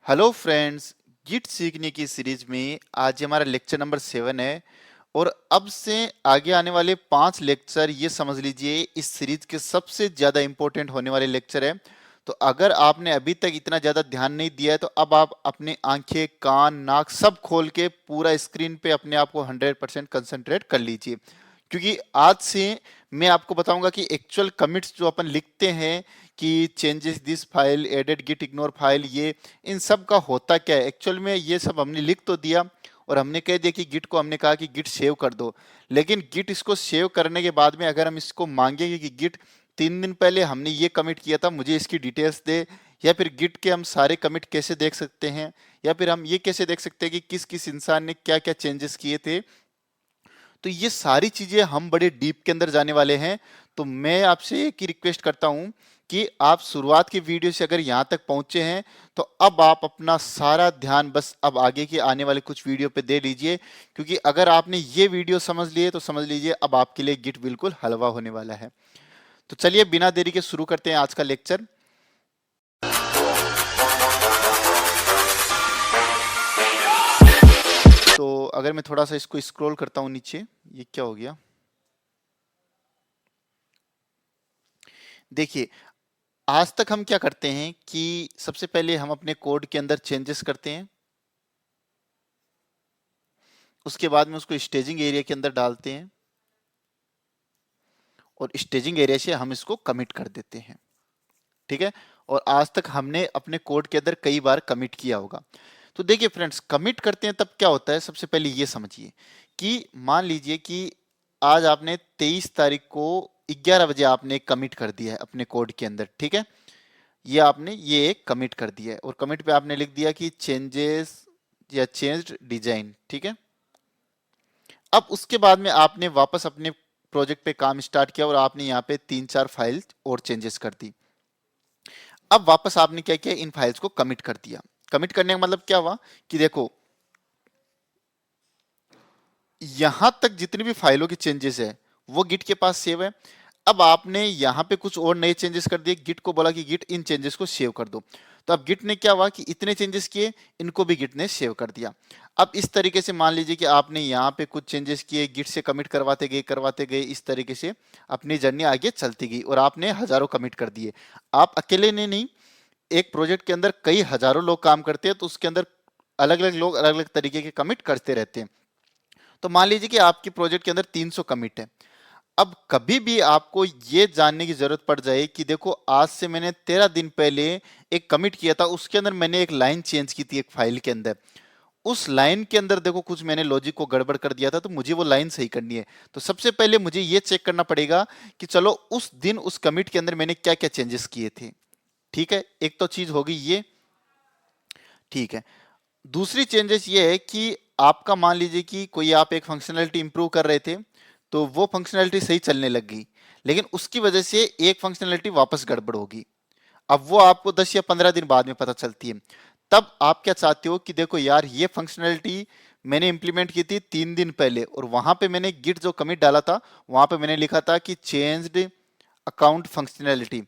Hello friends, Git सीखने की series में आज हमारा लेक्चर नंबर 7 है। और अब से आगे आने वाले 5 लेक्चर ये समझ लीजिए इस सीरीज के सबसे ज़्यादा इंपॉर्टेंट होने वाले लेक्चर है। तो अगर आपने अभी तक इतना ज़्यादा ध्यान नहीं दिया है तो अब आप अपने आंखें, कान, नाक सब खोल के पूरा स्क्रीन पे अपने आप को 100% कंसंट्रेट कर लीजिए, क्योंकि आज से मैं आपको बताऊंगा कि एक्चुअल कमिट्स जो अपन लिखते हैं कि changes this file, added git ignore file, ये इन सब का होता क्या है। एक्चुअल में ये सब हमने लिख तो दिया और हमने कह दिया कि गिट को हमने कहा कि गिट सेव कर दो, लेकिन गिट इसको सेव करने के बाद में अगर हम इसको मांगेंगे कि गिट 3 दिन पहले हमने ये कमिट किया था, मुझे इसकी डिटेल्स दे, या फिर गिट के हम सारे कमिट कैसे देख सकते हैं, या फिर हम ये कैसे देख सकते हैं कि किस किस इंसान ने क्या क्या चेंजेस किए थे। तो ये सारी चीजें हम बड़े डीप के अंदर जाने वाले हैं। तो मैं आपसे एक ही रिक्वेस्ट करता हूं कि आप शुरुआत की वीडियो से अगर यहां तक पहुंचे हैं तो अब आप अपना सारा ध्यान बस अब आगे की आने वाले कुछ वीडियो पे दे लीजिए, क्योंकि अगर आपने ये वीडियो समझ लिए तो समझ लीजिए अब आपके लिए गिट बिल्कुल हलवा होने वाला है। तो चलिए बिना देरी के शुरू करते हैं आज का लेक्चर। तो अगर मैं थोड़ा सा इसको स्क्रॉल करता हूं नीचे, ये क्या हो गया, देखिए आज तक हम क्या करते हैं कि सबसे पहले हम अपने कोड के अंदर चेंजेस करते हैं, उसके बाद में उसको स्टेजिंग एरिया के अंदर डालते हैं और स्टेजिंग एरिया से हम इसको कमिट कर देते हैं। ठीक है, और आज तक हमने अपने कोड के अंदर कई बार कमिट किया होगा। तो देखिए फ्रेंड्स, कमिट करते हैं तब क्या होता है, सबसे पहले ये समझिए कि मान लीजिए कि आज आपने 23 तारीख को 11 बजे आपने कमिट कर दिया है अपने कोड के अंदर। ठीक है, ये आपने ये एक कमिट कर दिया है और कमिट पे आपने लिख दिया कि चेंजेस या चेंज्ड डिजाइन। ठीक है, अब उसके बाद में आपने वापस अपने प्रोजेक्ट पे काम स्टार्ट किया और आपने यहाँ पे 3-4 फाइल और चेंजेस कर दी। अब वापस आपने क्या किया, इन फाइल्स को कमिट कर दिया। कमिट करने का मतलब क्या हुआ कि देखो यहां तक जितनी भी फाइलों की चेंजेस है वो गिट के पास सेव है। अब आपने यहां पे कुछ और नए चेंजेस कर दिए, गिट को बोला कि गिट इन चेंजेस को सेव कर दो। तो अब गिट ने क्या हुआ कि इतने चेंजेस किए, इनको भी गिट ने सेव कर दिया। अब इस तरीके से मान लीजिए कि आपने यहाँ पे कुछ चेंजेस किए, गिट से कमिट करवाते गए, इस तरीके से अपनी जर्नी आगे चलती गई और आपने हजारों कमिट कर दिए। आप अकेले ने नहीं, एक प्रोजेक्ट के अंदर कई हजारों लोग काम करते हैं, तो उसके अंदर अलग अलग लोग अलग अलग तरीके के कमिट करते रहते हैं। तो मान लीजिए कि आपकी प्रोजेक्ट के अंदर 300 कमिट है। अब कभी भी आपको ये जानने की जरूरत पड़ जाए कि देखो आज से मैंने 13 दिन पहले एक कमिट किया था, उसके अंदर मैंने एक लाइन चेंज की थी एक फाइल के अंदर, उस लाइन के अंदर देखो कुछ मैंने लॉजिक को गड़बड़ कर दिया था, तो मुझे वो लाइन सही करनी है। तो सबसे पहले मुझे ये चेक करना पड़ेगा कि चलो उस दिन उस कमिट के अंदर मैंने क्या क्या चेंजेस किए थे। ठीक है, एक तो चीज होगी ये। ठीक है, दूसरी चेंजेस ये है कि आपका मान लीजिए कि कोई आप एक फंक्शनैलिटी इंप्रूव कर रहे थे, तो वो फंक्शनैलिटी सही चलने लग गई, लेकिन उसकी वजह से एक फंक्शनैलिटी वापस गड़बड़ होगी। अब वो आपको 10 या 15 दिन बाद में पता चलती है। तब आप क्या चाहते हो कि देखो यार ये फंक्शनैलिटी मैंने इंप्लीमेंट की थी 3 दिन पहले और वहां पे मैंने गिट जो कमिट डाला था वहां पे मैंने लिखा था कि चेंज्ड अकाउंट फंक्शनैलिटी,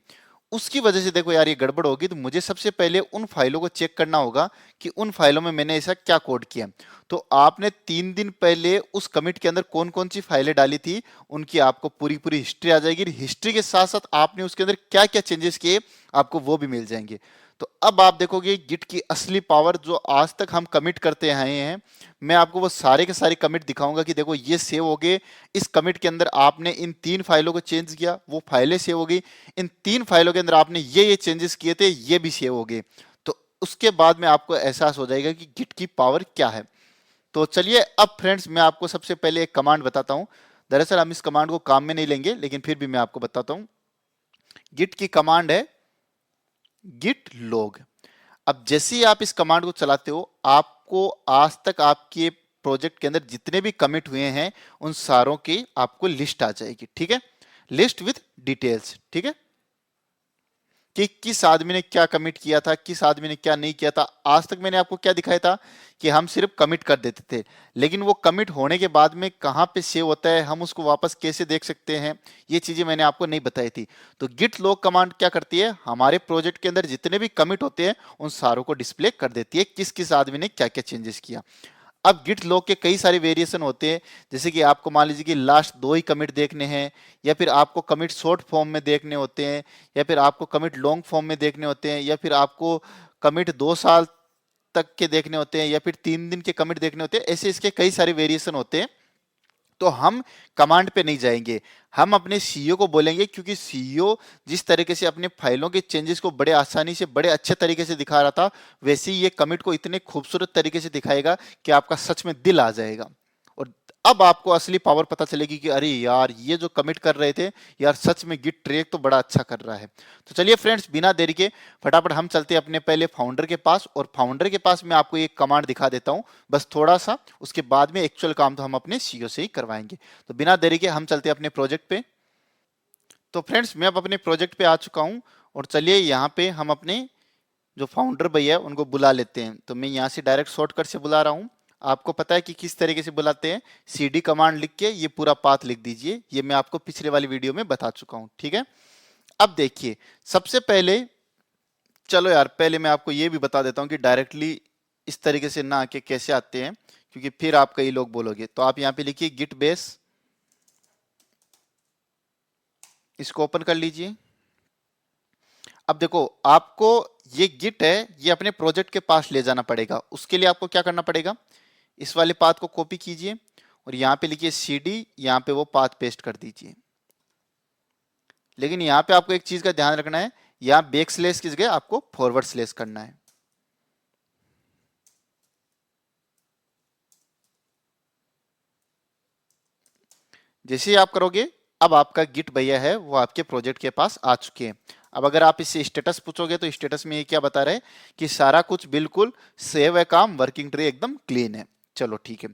उसकी वजह से देखो यार ये गड़बड़ होगी। तो मुझे सबसे पहले उन फाइलों को चेक करना होगा कि उन फाइलों में मैंने ऐसा क्या कोड किया। तो आपने 3 दिन पहले उस कमिट के अंदर कौन कौन सी फाइलें डाली थी, उनकी आपको पूरी पूरी हिस्ट्री आ जाएगी। हिस्ट्री के साथ साथ आपने उसके अंदर क्या क्या चेंजेस किए आपको वो भी मिल जाएंगे। तो अब आप देखोगे गिट की असली पावर, जो आज तक हम कमिट करते आए हैं, मैं आपको वो सारे के सारे कमिट दिखाऊंगा कि देखो ये सेव हो गए, इस कमिट के अंदर आपने इन 3 फाइलों को चेंज किया, वो फाइलें सेव हो गई, इन 3 फाइलों के अंदर आपने ये चेंजेस किए थे, ये भी सेव हो गए। तो उसके बाद में आपको एहसास हो जाएगा कि गिट की पावर क्या है। तो चलिए अब फ्रेंड्स मैं आपको सबसे पहले एक कमांड बताता हूं। दरअसल हम इस कमांड को काम में नहीं लेंगे, लेकिन फिर भी मैं आपको बताता हूं। गिट की कमांड है गिट लॉग। अब जैसे ही आप इस कमांड को चलाते हो, आपको आज तक आपके प्रोजेक्ट के अंदर जितने भी कमिट हुए हैं उन सारों की आपको लिस्ट आ जाएगी। ठीक है, लिस्ट विथ डिटेल्स। ठीक है, कि किस आदमी ने क्या कमिट किया था, किस आदमी ने क्या नहीं किया था। आज तक मैंने आपको क्या दिखाया था कि हम सिर्फ कमिट कर देते थे, लेकिन वो कमिट होने के बाद में कहाँ पे सेव होता है, हम उसको वापस कैसे देख सकते हैं, ये चीजें मैंने आपको नहीं बताई थी। तो गिट लॉग कमांड क्या करती है, हमारे प्रोजेक्ट के अंदर जितने भी कमिट होते हैं उन सारों को डिस्प्ले कर देती है, किस किस आदमी ने क्या क्या चेंजेस किया। अब गिट लॉग के कई सारे वेरिएशन होते हैं, जैसे कि आपको मान लीजिए कि लास्ट 2 ही कमिट देखने हैं, या फिर आपको कमिट शॉर्ट फॉर्म में देखने होते हैं, या फिर आपको कमिट लॉन्ग फॉर्म में देखने होते हैं, या फिर आपको कमिट 2 साल तक के देखने होते हैं, या फिर 3 दिन के कमिट देखने होते हैं। ऐसे इसके कई सारे वेरिएशन होते हैं। तो हम कमांड पे नहीं जाएंगे, हम अपने सीईओ को बोलेंगे, क्योंकि सीईओ जिस तरीके से अपने फाइलों के चेंजेस को बड़े आसानी से, बड़े अच्छे तरीके से दिखा रहा था, वैसे ही ये कमिट को इतने खूबसूरत तरीके से दिखाएगा कि आपका सच में दिल आ जाएगा। और अब आपको असली पावर पता चलेगी कि अरे यार, ये जो कमिट कर रहे थे यार, सच में गिट ट्रैक तो बड़ा अच्छा कर रहा है। तो चलिए फ्रेंड्स, बिना देरी के फटाफट हम चलते हैं अपने पहले फाउंडर के पास, और फाउंडर के पास मैं आपको एक कमांड दिखा देता हूं बस थोड़ा सा, उसके बाद में एक्चुअल काम तो हम अपने सीईओ से ही करवाएंगे। तो बिना देरी के हम चलते हैं अपने प्रोजेक्ट पे। तो फ्रेंड्स, मैं अब अपने प्रोजेक्ट पे आ चुका हूं, और चलिए यहाँ पे हम अपने जो फाउंडर भैया है उनको बुला लेते हैं। तो मैं यहाँ से डायरेक्ट शॉर्टकट से बुला रहा हूँ। आपको पता है कि किस तरीके से बुलाते हैं, सीडी कमांड लिख के ये पूरा पाथ लिख दीजिए, ये मैं आपको पिछले वाली वीडियो में बता चुका हूँ, ठीक है। अब देखिए, सबसे पहले, चलो यार, पहले मैं आपको ये भी बता देता हूँ कि डायरेक्टली इस तरीके से ना आके कैसे आते हैं, क्योंकि फिर आप कई लोग बोलोगे। तो आप यहाँ पे लिखिए गिट बेस, इसको ओपन कर लीजिए। अब देखो, आपको ये गिट है, ये अपने प्रोजेक्ट के पास ले जाना पड़ेगा। उसके लिए आपको क्या करना पड़ेगा, इस वाले पाथ को कॉपी कीजिए, और यहाँ पे लिखिए सीडी, यहाँ पे वो पाथ पेस्ट कर दीजिए। लेकिन यहाँ पे आपको एक चीज का ध्यान रखना है, यहाँ बैक स्लेश की जगह आपको फॉरवर्ड स्लेश करना है। जैसे ही आप करोगे, अब आपका गिट भैया है वो आपके प्रोजेक्ट के पास आ चुके हैं। अब अगर आप इससे स्टेटस पूछोगे तो स्टेटस में ये क्या बता रहे हैं कि सारा कुछ बिल्कुल सेव है, काम वर्किंग ट्री एकदम क्लीन है। चलो ठीक है।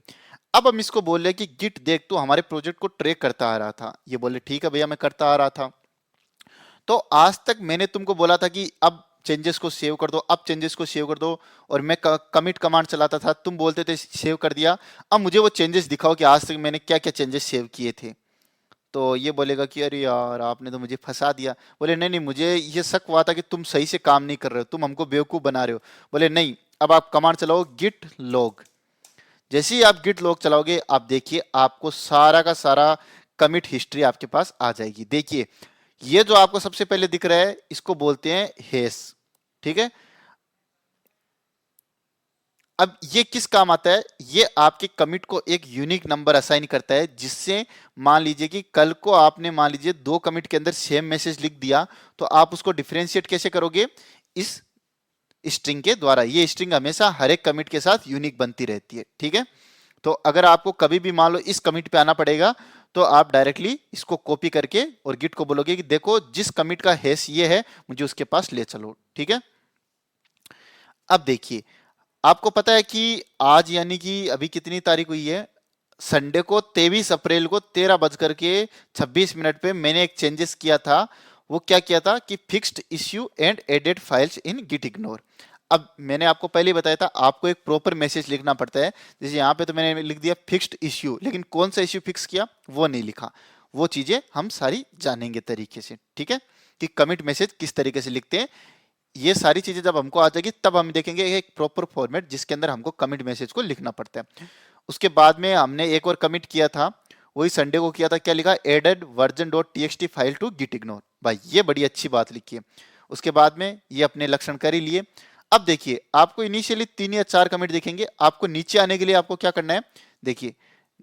अब हम इसको बोल रहे हैं कि गिट देख, तो हमारे प्रोजेक्ट को ट्रैक करता आ रहा था। ये बोले ठीक है भैया, मैं करता आ रहा था। तो आज तक मैंने तुमको बोला था कि अब चेंजेस को सेव कर दो, अब चेंजेस को सेव कर दो, और मैं कमिट कमांड चलाता था, तुम बोलते थे सेव कर दिया। अब मुझे वो चेंजेस दिखाओ कि आज तक मैंने क्या क्या चेंजेस सेव किए थे। तो ये बोलेगा कि अरे यार, आपने तो मुझे फंसा दिया। बोले नहीं नहीं, मुझे ये शक हुआ था कि तुम सही से काम नहीं कर रहे हो, तुम हमको बेवकूफ बना रहे हो। बोले नहीं, अब आप कमांड चलाओ गिट लॉग। जैसे ही आप गिट लॉग चलाओगे, आप देखिए आपको सारा का सारा कमिट हिस्ट्री आपके पास आ जाएगी। देखिए, ये जो आपको सबसे पहले दिख रहा है, इसको बोलते हैं हेस, ठीक है। अब ये किस काम आता है, ये आपके कमिट को एक यूनिक नंबर असाइन करता है, जिससे मान लीजिए कि कल को आपने मान लीजिए 2 कमिट के अंदर सेम मैसेज लिख दिया, तो आप उसको डिफरेंशिएट कैसे करोगे, इस स्ट्रिंग के द्वारा। ये स्ट्रिंग हमेशा हर एक कमिट के साथ यूनिक बनती रहती है, ठीक है। तो अगर आपको कभी भी मान लो इस कमिट पे आना पड़ेगा, तो आप डायरेक्टली इसको कॉपी करके और गिट को बोलोगे कि देखो, जिस कमिट का हैश ये है, मुझे उसके पास ले चलो, ठीक है। अब देखिए, आपको पता है कि आज यानी कि अभी कितनी तारीख हुई है, संडे को 23 अप्रैल को 13:26 पे मैंने एक चेंजेस किया था। वो क्या किया था कि fixed issue and added files in git ignore. अब मैंने आपको पहले ही बताया था, आपको एक प्रॉपर मैसेज लिखना पड़ता है। जैसे यहाँ पे तो मैंने लिख दिया फिक्स्ड इश्यू, लेकिन कौन सा इश्यू फिक्स किया वो नहीं लिखा। वो चीजें हम सारी जानेंगे तरीके से, ठीक है, कि कमिट मैसेज किस तरीके से लिखते हैं। ये सारी चीजें जब हमको आ जाएगी, तब हम देखेंगे एक प्रॉपर फॉर्मेट जिसके अंदर हमको कमिट मैसेज को लिखना पड़ता है। उसके बाद में हमने एक और कमिट किया था, वही संडे को किया था। क्या लिखा, added version dot TXT file to git ignore. भाई ये बड़ी अच्छी बात लिखी है। उसके बाद में ये अपने लक्षण कर ही लिए। अब देखिए, आपको इनिशियली 3 या 4 कमिट दिखेंगे। आपको नीचे आने के लिए आपको क्या करना है, देखिए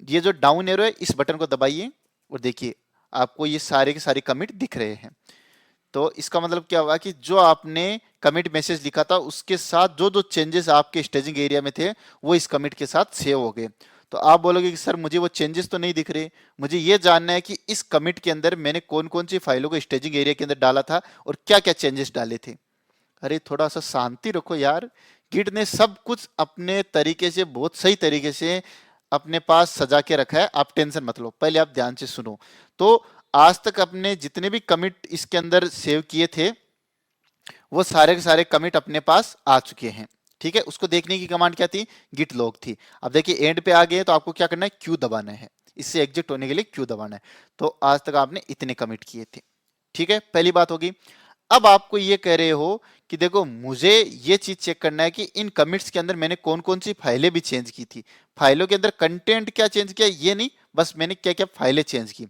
ये जो डाउन एरो है, इस बटन को दबाइए, और देखिए आपको ये सारे के सारे कमिट दिख रहे हैं। तो इसका मतलब क्या हुआ कि जो आपने कमिट मैसेज लिखा था, उसके साथ जो जो चेंजेस आपके स्टेजिंग एरिया में थे, वो इस कमिट के साथ सेव हो गए। तो आप बोलोगे कि सर मुझे वो चेंजेस तो नहीं दिख रहे, मुझे ये जानना है कि इस कमिट के अंदर मैंने कौन कौन सी फाइलों को स्टेजिंग एरिया के अंदर डाला था और क्या क्या चेंजेस डाले थे। अरे थोड़ा सा शांति रखो यार, गिट ने सब कुछ अपने तरीके से, बहुत सही तरीके से अपने पास सजा के रखा है। आप टेंशन मत लो, पहले आप ध्यान से सुनो। तो आज तक अपने जितने भी कमिट इसके अंदर सेव किए थे, वो सारे के सारे कमिट अपने पास आ चुके हैं। ठीक है, उसको देखने की कमांड क्या थी, गिट लॉग थी। अब देखिए एंड पे आ गए तो आपको क्या करना है, क्यू दबाना है, इससे एग्जिट होने के लिए क्यू दबाना है। तो आज तक आपने इतने कमिट किए थे। ठीक है, पहली बात होगी। अब आपको ये कह रहे हो कि देखो मुझे ये चीज चेक करना है कि इन कमिट्स के अंदर मैंने कौन कौन सी फाइलें भी चेंज की थी। फाइलों के अंदर कंटेंट क्या चेंज किया ये नहीं, बस मैंने क्या क्या फाइलें चेंज की।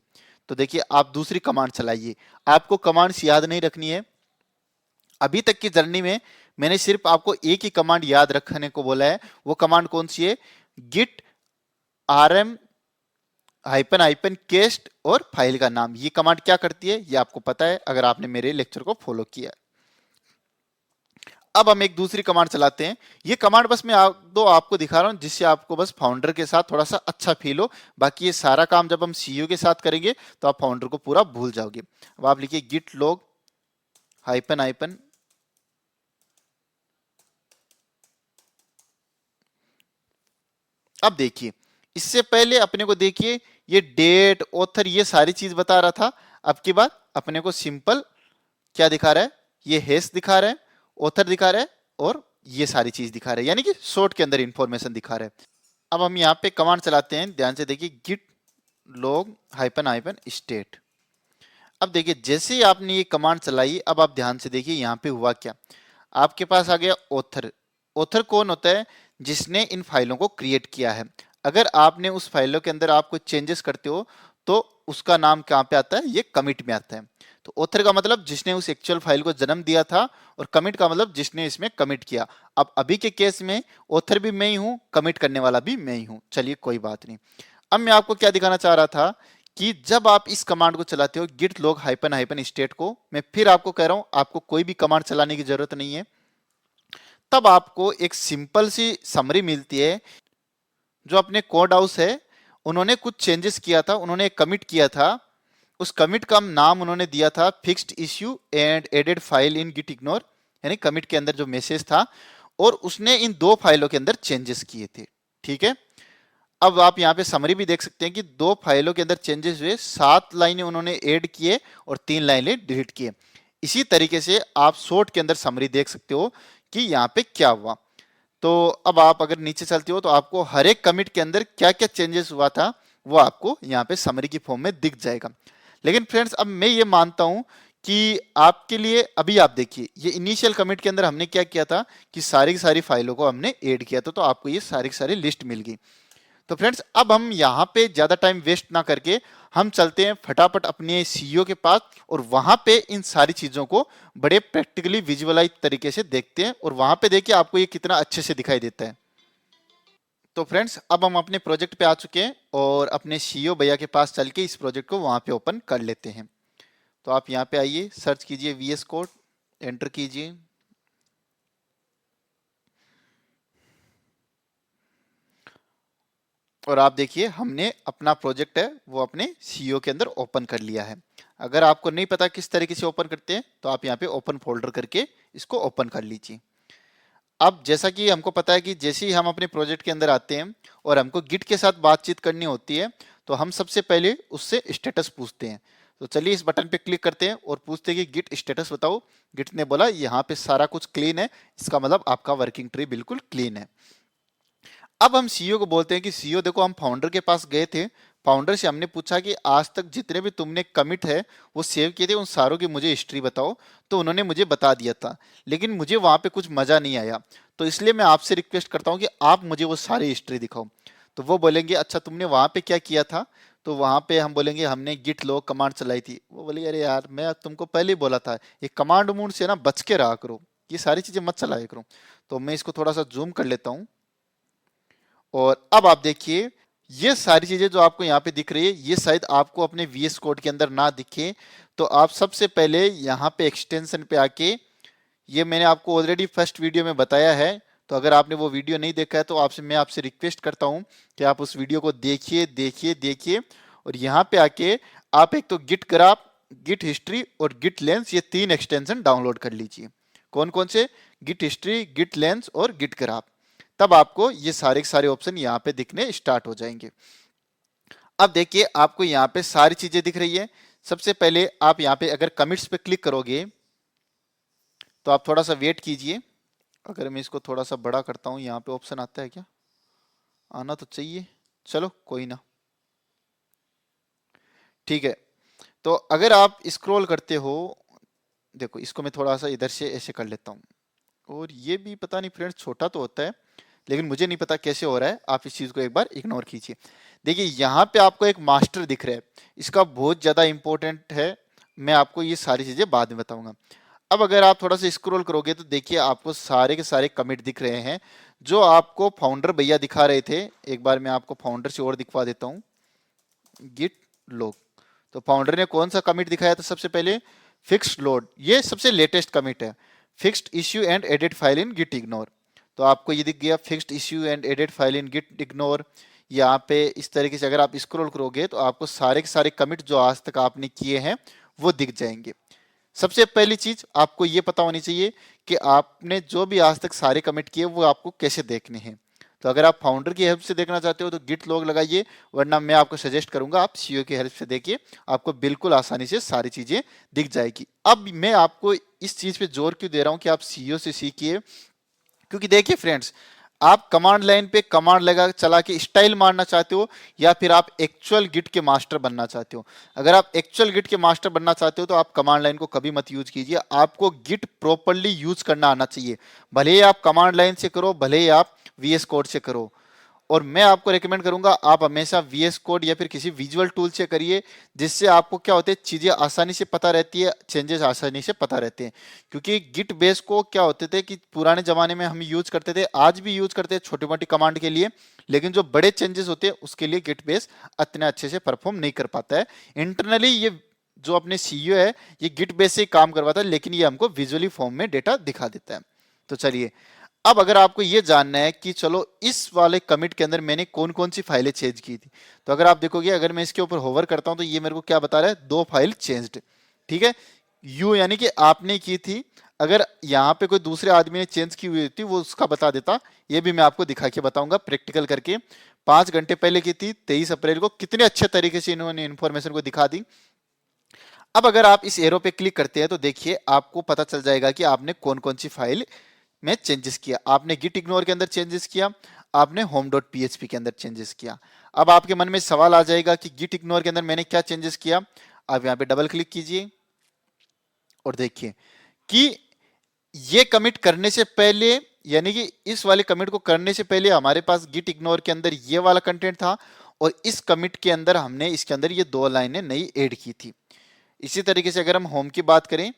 तो देखिए आप दूसरी कमांड चलाइए। आपको कमांड्स याद नहीं रखनी है। अभी तक की जर्नी में मैंने सिर्फ आपको एक ही कमांड याद रखने को बोला है। वो कमांड कौन सी है, git rm hyphen hyphen cached और फाइल का नाम। ये कमांड क्या करती है ये आपको पता है अगर आपने मेरे लेक्चर को फॉलो किया। अब हम एक दूसरी कमांड चलाते हैं। ये कमांड बस मैं आपको दिखा रहा हूं जिससे आपको बस फाउंडर के साथ थोड़ा सा अच्छा फील हो। बाकी ये सारा काम जब हम सीईओ के साथ करेंगे तो आप फाउंडर को पूरा भूल जाओगे। अब आप लिखिए गिट लॉग हाइपन हाइपन अब देखिए इससे पहले अपने को देखिए ये डेट ऑथर ये सारी चीज बता रहा था। अब की बात अपने को सिंपल क्या दिखा रहा है, ये हैश दिखा रहा है, ऑथर दिखा रहा है और ये सारी चीज दिखा रहा है, यानी कि शॉर्ट के अंदर इंफॉर्मेशन दिखा रहा है। अब हम यहाँ पे कमांड चलाते हैं, ध्यान से देखिए git log hyphen hyphen stat. अब देखिए जैसे ही आपने ये कमांड चलाई, अब आप ध्यान से देखिए यहाँ पे हुआ क्या, आपके पास आ गया ऑथर। ऑथर कौन होता है, जिसने इन फाइलों को क्रिएट किया है। अगर आपने उस फाइलों के अंदर आप कोई चेंजेस करते हो तो उसका नाम कहाँ पे आता है, ये कमिट में आता है। तो ऑथर का मतलब जिसने उस एक्चुअल फाइल को जन्म दिया था, और कमिट का मतलब जिसने इसमें कमिट किया। अब अभी के केस में ऑथर भी मैं ही हूं, कमिट करने वाला भी मैं ही हूं। चलिए कोई बात नहीं। अब मैं आपको क्या दिखाना चाह रहा था कि जब आप इस कमांड को चलाते हो git log hyphen hyphen stat को, मैं फिर आपको कह रहा हूं आपको कोई भी कमांड चलाने की जरूरत नहीं है। तब आपको एक सिंपल सी समरी मिलती है। जो अपने कोड हाउस है उन्होंने कुछ चेंजेस किया था, उन्होंने एक कमिट किया था। उस कमिट का नाम उन्होंने दिया था fixed issue and added file in git ignore, यानी कमिट के अंदर जो मैसेज था, और उसने इन दो फाइलों के अंदर चेंजेस किए थे। ठीक है, अब आप यहाँ पे समरी भी देख सकते हैं कि दो फाइलों के अंदर चेंजेस हुए, 7 लाइनें उन्होंने ऐड किए और 3 लाइनें डिलीट किए। इसी तरीके से आप शॉर्ट के अंदर समरी देख सकते हो कि यहाँ पे क्या हुआ। तो अब आप अगर नीचे चलते हो तो आपको हर एक कमिट के अंदर क्या क्या चेंजेस हुआ था वो आपको यहाँ पे समरी की फॉर्म में दिख जाएगा। लेकिन फ्रेंड्स अब मैं ये मानता हूं कि आपके लिए अभी आप देखिए ये इनिशियल कमिट के अंदर हमने क्या किया था कि सारी की सारी फाइलों को हमने ऐड किया था, तो आपको ये सारी की सारी लिस्ट मिल गई। तो फ्रेंड्स अब हम यहाँ पे ज्यादा टाइम वेस्ट ना करके हम चलते हैं फटाफट अपने सीईओ के पास, और वहां पे इन सारी चीजों को बड़े प्रैक्टिकली विजुअलाइज तरीके से देखते हैं, और वहां पे देखिए आपको ये कितना अच्छे से दिखाई देता है। तो फ्रेंड्स अब हम अपने प्रोजेक्ट पे आ चुके हैं और अपने सीईओ भैया के पास चल के इस प्रोजेक्ट को वहां पे ओपन कर लेते हैं। तो आप यहाँ पे आइए, सर्च कीजिए VS कोड, एंटर कीजिए। और आप देखिए हमने अपना प्रोजेक्ट है वो अपने सीईओ के अंदर ओपन कर लिया है। अगर आपको नहीं पता किस तरीके से ओपन करते हैं तो आप यहाँ पे ओपन फोल्डर करके इसको ओपन कर लीजिए। अब जैसा कि हमको पता है कि जैसे ही हम अपने प्रोजेक्ट के अंदर आते हैं और हमको गिट के साथ बातचीत करनी होती है तो हम सबसे पहले उससे स्टेटस पूछते हैं। तो चलिए इस बटन पे क्लिक करते हैं और पूछते हैं कि गिट स्टेटस बताओ। गिट ने बोला यहाँ पे सारा कुछ क्लीन है, इसका मतलब आपका वर्किंग ट्री बिल्कुल क्लीन है। अब हम सीईओ को बोलते हैं कि सीईओ देखो हम फाउंडर के पास गए थे, फाउंडर से हमने पूछा कि आज तक जितने भी तुमने कमिट है वो सेव किए थे उन सारों की मुझे हिस्ट्री बताओ। तो उन्होंने मुझे बता दिया था, लेकिन मुझे वहां पे कुछ मजा नहीं आया। तो इसलिए मैं आपसे रिक्वेस्ट करता हूँ कि आप मुझे वो सारी हिस्ट्री दिखाओ। तो वो बोलेंगे अच्छा तुमने वहां पे क्या किया था। तो वहां पे हम बोलेंगे हमने गिट लॉग कमांड चलाई थी। वो बोले अरे यार मैं तुमको पहले ही बोला था ये कमांड मूड से ना बच के रहा करो, ये सारी चीजें मत चलाया करो। तो मैं इसको थोड़ा सा जूम कर लेता हूँ। और अब आप देखिए ये सारी चीजें जो आपको यहाँ पे दिख रही है ये शायद आपको अपने VS कोड के अंदर ना दिखे। तो आप सबसे पहले यहाँ पे एक्सटेंशन पे आके, ये मैंने आपको ऑलरेडी फर्स्ट वीडियो में बताया है, तो अगर आपने वो वीडियो नहीं देखा है तो मैं आपसे रिक्वेस्ट करता हूँ कि आप उस वीडियो को देखिए देखिए देखिए। और यहाँ पे आके आप एक तो गिट ग्राफ, गिट हिस्ट्री और गिट लेंस, ये 3 एक्सटेंशन डाउनलोड कर लीजिए। कौन कौन से, गिट हिस्ट्री, गिट लेंस और गिट ग्राफ। तब आपको ये सारे के सारे ऑप्शन यहाँ पे दिखने स्टार्ट हो जाएंगे। अब देखिए आपको यहाँ पे सारी चीजें दिख रही है। सबसे पहले आप यहाँ पे अगर कमिट्स पे क्लिक करोगे तो आप थोड़ा सा वेट कीजिए। अगर मैं इसको थोड़ा सा बड़ा करता हूँ, यहाँ पे ऑप्शन आता है क्या? आना तो चाहिए, चलो कोई ना, ठीक है। तो अगर आप स्क्रॉल करते हो, देखो इसको मैं थोड़ा सा इधर से ऐसे कर लेता हूँ, और ये भी पता नहीं फ्रेंड्स छोटा तो होता है, लेकिन मुझे नहीं पता कैसे हो रहा है। आप इस चीज को एक बार इग्नोर कीजिए। देखिए यहाँ पे आपको एक मास्टर दिख रहा है, इसका बहुत ज्यादा इंपॉर्टेंट है। मैं आपको ये सारी चीजें बाद में बताऊंगा। अब अगर आप थोड़ा सा स्क्रॉल करोगे तो देखिए आपको सारे के सारे कमिट दिख रहे हैं जो आपको फाउंडर भैया दिखा रहे थे। एक बार मैं आपको फाउंडर से और दिखवा देता हूँ, गिट लॉग। तो फाउंडर ने कौन सा कमिट दिखाया था? सबसे पहले फिक्स्ड लोड, ये सबसे लेटेस्ट कमिट है। Fixed issue and edit file in git ignore, तो आपको ये दिख गया fixed issue and edit file in git ignore. यहाँ पे इस तरीके से अगर आप स्क्रॉल करोगे तो आपको सारे के सारे कमिट जो आज तक आपने किए हैं वो दिख जाएंगे। सबसे पहली चीज आपको ये पता होनी चाहिए कि आपने जो भी आज तक सारे कमिट किए वो आपको कैसे देखने हैं। तो अगर आप फाउंडर की हेल्प से देखना चाहते हो तो गिट लॉग लगाइए, वरना मैं आपको सजेस्ट करूंगा आप सीईओ की हेल्प से देखिए, आपको बिल्कुल आसानी से सारी चीजें दिख जाएगी। अब मैं आपको इस चीज पे जोर क्यों दे रहा हूं कि आप सीईओ से सीखिए, क्योंकि देखिए फ्रेंड्स, आप कमांड लाइन पे कमांड लगा चला के स्टाइल मारना चाहते हो या फिर आप एक्चुअल गिट के मास्टर बनना चाहते हो। अगर आप एक्चुअल गिट के मास्टर बनना चाहते हो तो आप कमांड लाइन को कभी मत यूज कीजिए, आपको गिट प्रॉपर्ली यूज करना आना चाहिए। भले ही आप कमांड लाइन से करो, भले ही आप वीएस कोड से करो। और मैं आपको रेकमेंड करूंगा आप हमेशा वीएस कोड या फिर किसी विजुअल टूल से करिए, जिससे आपको क्या होते हैं चीजें आसानी से पता रहती है, चेंजेस आसानी से पता रहते हैं। क्योंकि गिट बेस को क्या होते थे कि पुराने जमाने में हम यूज करते थे, आज भी यूज करते हैं छोटी मोटी कमांड के लिए, लेकिन जो बड़े चेंजेस होते हैं उसके लिए गिट बेस इतने अच्छे से परफॉर्म नहीं कर पाता है। इंटरनली ये जो अपने सीईओ है ये गिट बेस से काम करवाता है, लेकिन ये हमको विजुअली फॉर्म में डेटा दिखा देता है। तो चलिए, अब अगर आपको ये जानना है कि चलो इस वाले कमिट के अंदर मैंने कौन कौन सी फाइलें चेंज की थी, तो अगर आप देखोगे, अगर मैं इसके ऊपर होवर करता हूं तो ये मेरे को क्या बता रहा है? 2 फाइल चेंज्ड, ठीक है। यू यानी कि आपने की थी। अगर यहाँ पे कोई दूसरे आदमी ने चेंज की हुई थी वो उसका बता देता, ये भी मैं आपको दिखा के बताऊंगा प्रैक्टिकल करके। 5 घंटे पहले की थी 23 अप्रैल को, कितने अच्छे तरीके से इन्होंने इन्फॉर्मेशन को दिखा दी। अब अगर आप इस एरो पे क्लिक करते हैं तो देखिए आपको पता चल जाएगा कि आपने कौन कौन सी फाइल में चेंजेस किया। आपने गिट इग्नोर के अंदर चेंजेस किया, आपने होम डॉट पीएचपी के अंदर चेंजेस किया। अब आपके मन में सवाल आ जाएगा कि गिट इग्नोर के अंदर मैंने क्या चेंजेस किया। आप यहाँ पे डबल क्लिक कीजिए और देखिए कि ये कमिट करने से पहले, यानी कि इस वाले कमिट को करने से पहले हमारे पास गिट इग्नोर के अंदर ये वाला कंटेंट था, और इस कमिट के अंदर हमने इसके अंदर ये 2 लाइनें नई ऐड की थी। इसी तरीके से अगर हम होम की बात करें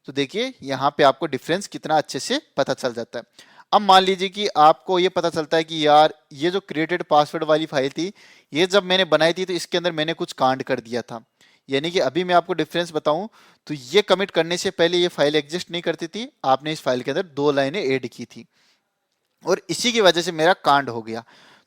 तो देखिए यहाँ पे आपको डिफरेंस कितना अच्छे से पता चल जाता है। अब मान लीजिए कि आपको ये पता चलता है कि यार ये जो क्रिएटेड पासवर्ड वाली फाइल थी, ये जब मैंने बनाई थी तो इसके अंदर मैंने कुछ कांड कर दिया था। यानी कि अभी मैं आपको डिफरेंस बताऊं तो ये कमिट करने से पहले ये फाइल एग्जिस्ट नहीं करती थी, आपने इस फाइल के अंदर 2 लाइनें ऐड की थी और इसी की वजह से मेरा कांड हो गया।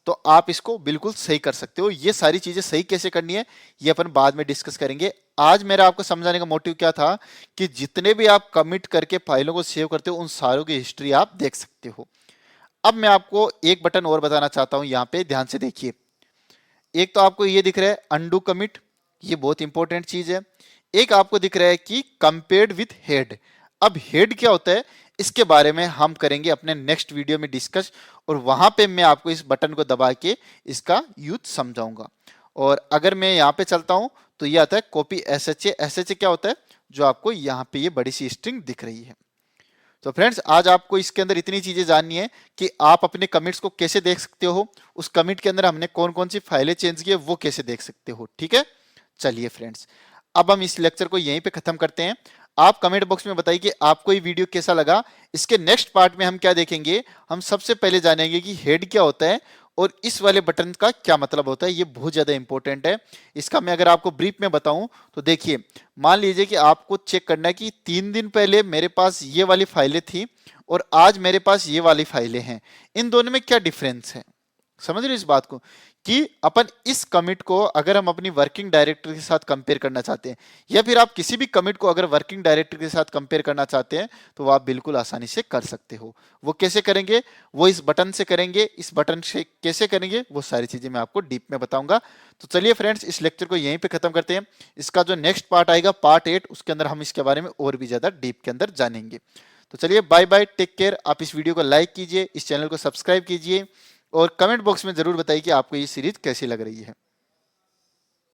तो आप इसको बिल्कुल सही कर सकते हो। ये सारी चीजें सही कैसे करनी है ये अपन बाद में डिस्कस करेंगे। आज मेरा आपको समझाने का मोटिव क्या था कि जितने भी आप कमिट करके फाइलों को सेव करते हो उन सारों की हिस्ट्री आप देख सकते हो। अब मैं आपको एक बटन और बताना चाहता हूं, यहां पे ध्यान से देखिए। एक तो आपको ये दिख रहा है अनडू कमिट, ये बहुत इंपॉर्टेंट चीज है। एक आपको दिख रहा है कि कंपेयर्ड विथ हेड। अब हेड क्या होता है इसके बारे में हम करेंगे अपने नेक्स्ट वीडियो में डिस्कस, और वहां पे मैं आपको इस बटन को दबा के इसका यूज समझाऊंगा। और अगर मैं यहाँ पे चलता हूं तो ये आता है कॉपी एसएचए। एसएचए क्या होता है? जो आपको यहाँ पे ये बड़ी सी स्ट्रिंग दिख रही है। तो फ्रेंड्स आज आपको इसके अंदर इतनी चीजें जाननी है कि आप अपने कमिट्स को कैसे देख सकते हो, उस कमिट के अंदर हमने कौन कौन सी फाइलें चेंज की है वो कैसे देख सकते हो, ठीक है। चलिए फ्रेंड्स, अब हम इस लेक्चर को यहीं पे खत्म करते हैं। आप कमेंट बॉक्स में बताइए कि आपको ये वीडियो कैसा लगा। इसके नेक्स्ट पार्ट में हम क्या देखेंगे, हम सबसे पहले जानेंगे कि हेड क्या होता है और इस वाले बटन का क्या मतलब होता है। ये बहुत ज्यादा इंपॉर्टेंट है। इसका मैं अगर आपको ब्रीफ में बताऊं तो देखिए, मान लीजिए कि आपको चेक करना है कि 3 दिन पहले मेरे पास ये वाली फाइलें थी और आज मेरे पास ये वाली फाइलें हैं, इन दोनों में क्या डिफरेंस है। समझ रहे हो इस बात को कि अपन इस कमिट को अगर हम अपनी वर्किंग डायरेक्टरी के साथ कंपेयर करना चाहते हैं, या फिर आप किसी भी कमिट को अगर वर्किंग डायरेक्टरी के साथ कंपेयर करना चाहते हैं तो वो आप बिल्कुल आसानी से कर सकते हो। वो कैसे करेंगे? वो इस बटन से करेंगे। इस बटन से कैसे करेंगे वो सारी चीजें मैं आपको डीप में बताऊंगा। तो चलिए फ्रेंड्स, इस लेक्चर को यहीं पे खत्म करते हैं। इसका जो नेक्स्ट पार्ट आएगा पार्ट 8, उसके अंदर हम इसके बारे में और भी ज्यादा डीप के अंदर जानेंगे। तो चलिए बाय बाय, टेक केयर। आप इस वीडियो को लाइक कीजिए, इस चैनल को सब्सक्राइब कीजिए और कमेंट बॉक्स में जरूर बताइए कि आपको ये सीरीज कैसी लग रही है।